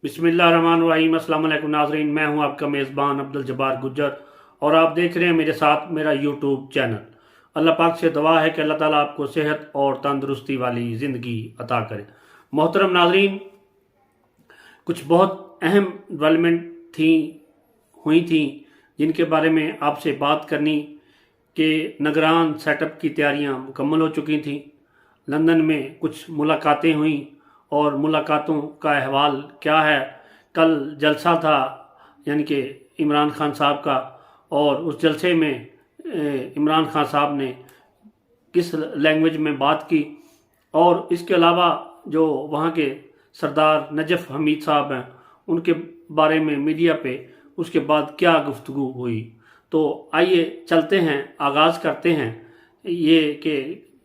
बिस्मिल्लाहिर्रहमानिर्रहीम। अस्सलाम वालेकुम नाज़रीन, मैं हूं आपका मेज़बान अब्दुल जब्बार गुज्जर और आप देख रहे हैं मेरे साथ मेरा यूट्यूब चैनल। अल्लाह पाक से दुआ है कि अल्लाह ताला आपको सेहत और तंदुरुस्ती वाली ज़िंदगी अता करे। मोहतरम नाज़रीन, कुछ बहुत अहम डेवलपमेंट हुई थी जिनके बारे में आपसे बात करनी कि निगरान सेटअप की तैयारियां मुकम्मल हो चुकी थीं। लंदन में कुछ मुलाकातें हुई और मुलाकातों का अहवाल क्या है। कल जलसा था यानी कि इमरान खान साहब का, और उस जलसे में इमरान खान साहब ने किस लैंग्वेज में बात की, और इसके अलावा जो वहाँ के सरदार नजफ हमीद साहब हैं उनके बारे में मीडिया पे उसके बाद क्या गुफ्तगू हुई। तो आइए चलते हैं, आगाज़ करते हैं ये कि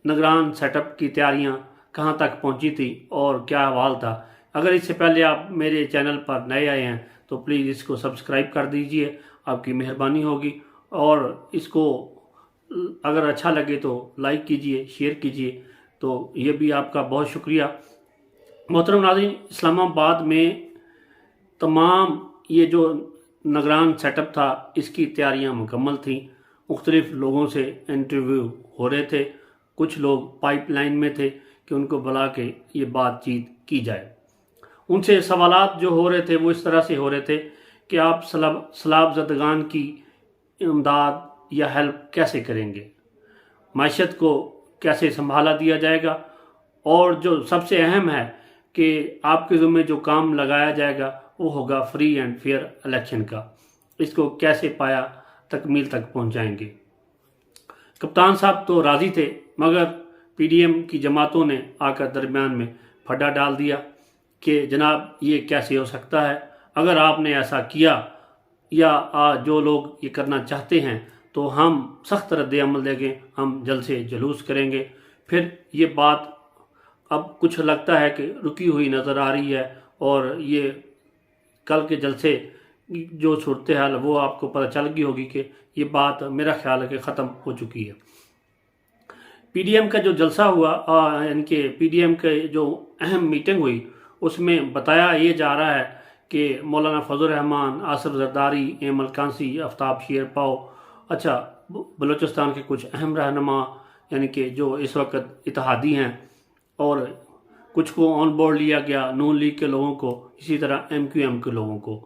निगरान सेटअप की तैयारियां कहां तक पहुंची थी और क्या हवाल था। अगर इससे पहले आप मेरे चैनल पर नए आए हैं तो प्लीज़ इसको सब्सक्राइब कर दीजिए, आपकी मेहरबानी होगी। और इसको अगर अच्छा लगे तो लाइक कीजिए, शेयर कीजिए, तो ये भी आपका बहुत शुक्रिया। मोहतरम नाज़रीन, इस्लामाबाद में तमाम ये जो निगरान सेटअप था इसकी तैयारियां मुकम्मल थी। मुख्तलिफ लोगों से इंटरव्यू हो रहे थे, कुछ लोग पाइपलाइन में थे कि उनको बुला के ये बातचीत की जाए। उनसे सवालात जो हो रहे थे वो इस तरह से हो रहे थे कि आप सलाब ज़दगान की इमदाद या हेल्प कैसे करेंगे, मायशत को कैसे संभाला दिया जाएगा, और जो सबसे अहम है कि आपके ज़िम्मे जो काम लगाया जाएगा वो होगा फ्री एंड फेयर इलेक्शन का, इसको कैसे पाया तकमील तक पहुंचाएंगे। कप्तान साहब तो राज़ी थे, मगर पीडीएम की जमातों ने आकर दरमियान में फड्डा डाल दिया कि जनाब ये कैसे हो सकता है, अगर आपने ऐसा किया या जो लोग ये करना चाहते हैं तो हम सख्त रद्द अमल देंगे, हम जलसे जुलूस करेंगे। फिर ये बात अब कुछ लगता है कि रुकी हुई नज़र आ रही है, और ये कल के जलसे जो सूरत हाल वो आपको पता चल गई होगी कि ये बात मेरा ख्याल है कि ख़त्म हो चुकी है। पीडीएम का जो जलसा हुआ यानी कि पीडीएम के जो अहम मीटिंग हुई उसमें बताया ये जा रहा है कि मौलाना फजल रहमान, आसिफ जरदारी, एमल कांसी, आफ्ताब शेरपाओ, अच्छा बलूचिस्तान के कुछ अहम रहनुमा यानी कि जो इस वक्त इत्तेहादी हैं, और कुछ को ऑन बोर्ड लिया गया, नून लीग के लोगों को, इसी तरह एमक्यूएम के लोगों को।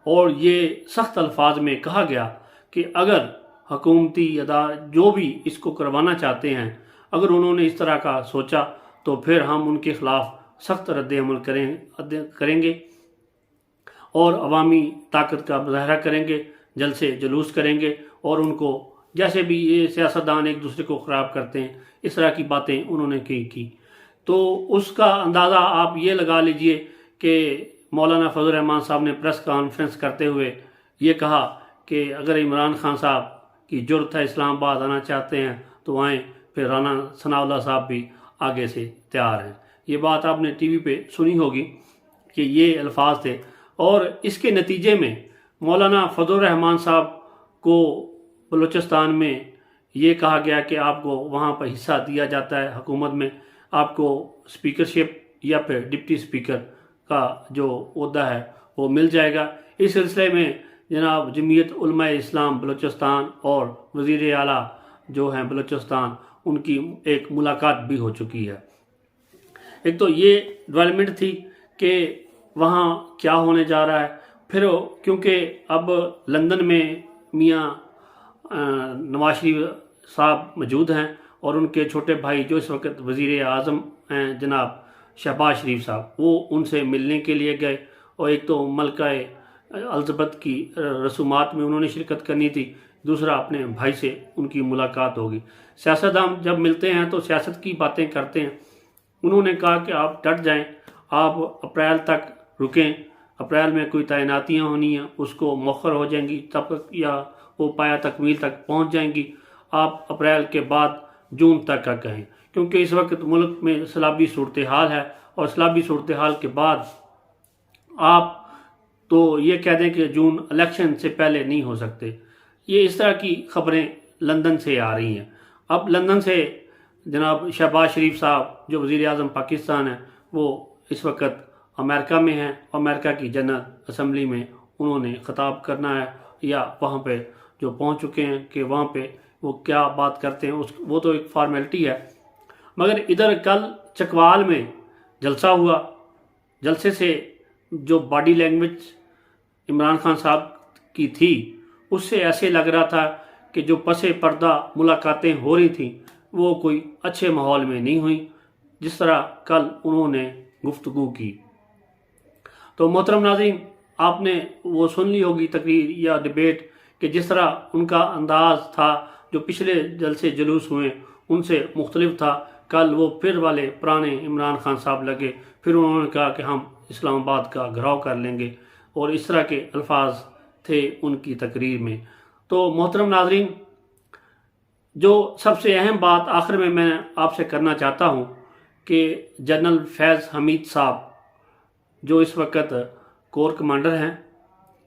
और ये सख्त अल्फाज में कहा गया कि अगर हुकूमती अदा जो भी इसको करवाना चाहते हैं, अगर उन्होंने इस तरह का सोचा तो फिर हम उनके खिलाफ सख्त रद्द अमल करेंगे और अवामी ताकत का मुजाहरा करेंगे, जलसे जुलूस करेंगे, और उनको जैसे भी ये सियासतदान एक दूसरे को ख़राब करते हैं इस तरह की बातें उन्होंने की। तो उसका अंदाज़ा आप ये लगा लीजिए कि मौलाना फजल रहमान साहब ने प्रेस कॉन्फ्रेंस करते हुए ये कहा कि अगर इमरान खान साहब की जुर्त है, इस्लामाबाद आना चाहते हैं तो आएँ, फिर राना सनाउल्लाह साहब भी आगे से तैयार हैं। ये बात आपने टीवी पे सुनी होगी कि ये अल्फाज थे, और इसके नतीजे में मौलाना फजल रहमान साहब को बलूचिस्तान में ये कहा गया कि आपको वहाँ पर हिस्सा दिया जाता है, हुकूमत में आपको स्पीकरशिप या फिर डिप्टी स्पीकर का जो ओहदा है वो मिल जाएगा। इस सिलसिले में जनाब जमीयत उलमा इस्लाम बलूचिस्तान और वज़ीर आला जो हैं बलूचिस्तान, उनकी एक मुलाकात भी हो चुकी है। एक तो ये डेवलपमेंट थी कि वहाँ क्या होने जा रहा है। फिर क्योंकि अब लंदन में मियाँ नवाज शरीफ साहब मौजूद हैं और उनके छोटे भाई जो इस वक्त वज़ीर आज़म हैं जनाब शहबाज शरीफ साहब, वो उनसे मिलने के लिए गए, और एक तो मलका एलिज़ाबेथ की रसूमात में उन्होंने शिरकत करनी थी, दूसरा अपने भाई से उनकी मुलाकात होगी। सियासतदान जब मिलते हैं तो सियासत की बातें करते हैं। उन्होंने कहा कि आप डट जाएं, आप अप्रैल तक रुकें, अप्रैल में कोई तैनातियाँ होनी हैं उसको मौखर हो जाएंगी, तब तक या वो पाया तकमील तक पहुँच जाएंगी, आप अप्रैल के बाद जून तक का कहें, क्योंकि इस वक्त मुल्क में सैलाबी सूरत हाल है, और सैलाबी सूरत हाल के बाद आप तो ये कह दें कि जून इलेक्शन से पहले नहीं हो सकते। ये इस तरह की खबरें लंदन से आ रही हैं। अब लंदन से जनाब शहबाज शरीफ साहब जो वज़ीर आज़म पाकिस्तान है वो इस वक्त امریکہ میں ہیں، امریکہ کی جنرل اسمبلی میں انہوں نے خطاب کرنا ہے یا وہاں پہ جو پہنچ چکے ہیں کہ وہاں پہ وہ کیا بات کرتے ہیں وہ تو ایک فارمیلٹی ہے۔ مگر ادھر کل چکوال میں جلسہ ہوا، جلسے سے جو باڈی لینگویج عمران خان صاحب کی تھی اس سے ایسے لگ رہا تھا کہ جو پس پردہ ملاقاتیں ہو رہی تھیں وہ کوئی اچھے ماحول میں نہیں ہوئیں جس طرح کل انہوں نے گفتگو کی۔ تو محترم ناظرین، آپ نے وہ سن لی ہوگی تقریر یا ڈیبیٹ کہ جس طرح ان کا انداز تھا جو پچھلے جلسے جلوس ہوئے ان سے مختلف تھا۔ کل وہ پھر والے پرانے عمران خان صاحب لگے، پھر انہوں نے کہا کہ ہم اسلام آباد کا گھراؤ کر لیں گے، اور اس طرح کے الفاظ تھے ان کی تقریر میں۔ تو محترم ناظرین، جو سب سے اہم بات آخر میں آپ سے کرنا چاہتا ہوں کہ جنرل فیض حمید صاحب جو اس وقت کور کمانڈر ہیں،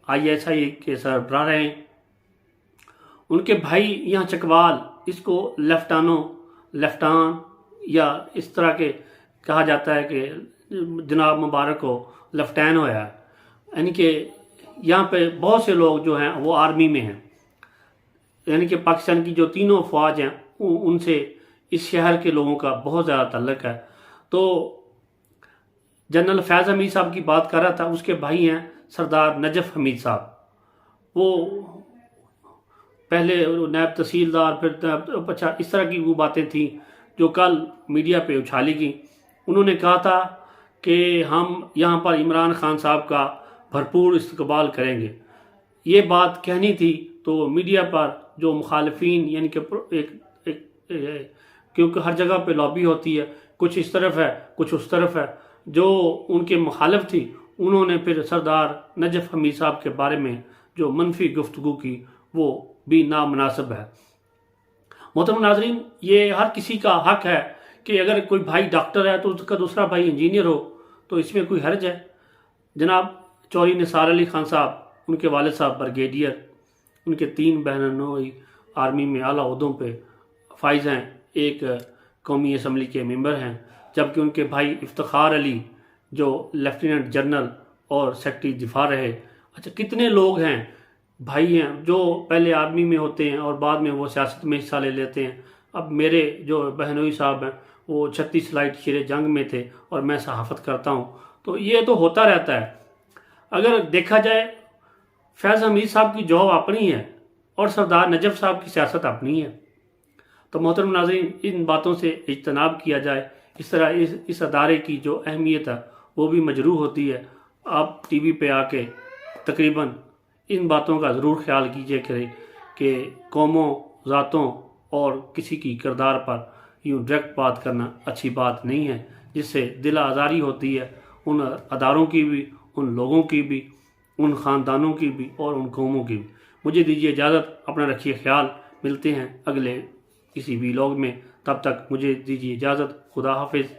ISI کے سربراہ رہے ہیں، ان کے بھائی یہاں چکوال اس کو لیفٹان یا اس طرح کے کہا جاتا ہے کہ جناب مبارک کو لیفٹین ہویا ہے، یعنی کہ یہاں پہ بہت سے لوگ جو ہیں وہ آرمی میں ہیں، یعنی کہ پاکستان کی جو تینوں افواج ہیں ان سے اس شہر کے لوگوں کا بہت زیادہ تعلق ہے۔ تو جنرل فیض حمید صاحب کی بات کر رہا تھا، اس کے بھائی ہیں سردار نجف حمید صاحب، وہ پہلے نائب تحصیلدار، پھر اس طرح کی وہ باتیں تھیں جو کل میڈیا پہ اچھالی گئیں۔ انہوں نے کہا تھا کہ ہم یہاں پر عمران خان صاحب کا بھرپور استقبال کریں گے، یہ بات کہنی تھی۔ تو میڈیا پر جو مخالفین، یعنی کہ کیونکہ ہر جگہ پہ لابی ہوتی ہے، کچھ اس طرف ہے کچھ اس طرف ہے، جو ان کے مخالف تھی انہوں نے پھر سردار نجف حمید صاحب کے بارے میں جو منفی گفتگو کی وہ بھی نامناسب ہے۔ محترم ناظرین، یہ ہر کسی کا حق ہے کہ اگر کوئی بھائی ڈاکٹر ہے تو اس کا دوسرا بھائی انجینئر ہو، تو اس میں کوئی حرج ہے؟ جناب چوہری نثار علی خان صاحب، ان کے والد صاحب بریگیڈیئر، ان کے 3 بہنوئی آرمی میں اعلیٰ عہدوں پہ فائز ہیں، ایک قومی اسمبلی کے ممبر ہیں، جبکہ ان کے بھائی افتخار علی جو لیفٹیننٹ جنرل اور سیکرٹری دفاع رہے۔ اچھا، کتنے لوگ ہیں بھائی ہیں جو پہلے آرمی میں ہوتے ہیں اور بعد میں وہ سیاست میں حصہ لے لیتے ہیں۔ اب میرے جو بہنوئی صاحب ہیں وہ 36 لائٹ شیر جنگ میں تھے اور میں صحافت کرتا ہوں، تو یہ تو ہوتا رہتا ہے۔ اگر دیکھا جائے فیض حمید صاحب کی جاب اپنی ہے اور سردار نجف صاحب کی سیاست اپنی ہے، تو محترم ناظرین ان باتوں سے اجتناب کیا جائے۔ اس طرح اس ادارے کی جو اہمیت ہے وہ بھی مجروح ہوتی ہے۔ آپ ٹی وی پہ آ کے تقریباً ان باتوں کا ضرور خیال کیجئے کریں کہ قوموں، ذاتوں اور کسی کی کردار پر یوں ڈائریکٹ بات کرنا اچھی بات نہیں ہے، جس سے دل آزاری ہوتی ہے ان اداروں کی بھی، ان لوگوں کی بھی، ان خاندانوں کی بھی اور ان قوموں کی بھی۔ مجھے دیجیے اجازت، اپنا رکھیے خیال، ملتے ہیں اگلے کسی ویلاگ میں، تب تک مجھے دیجیے اجازت، خدا حافظ۔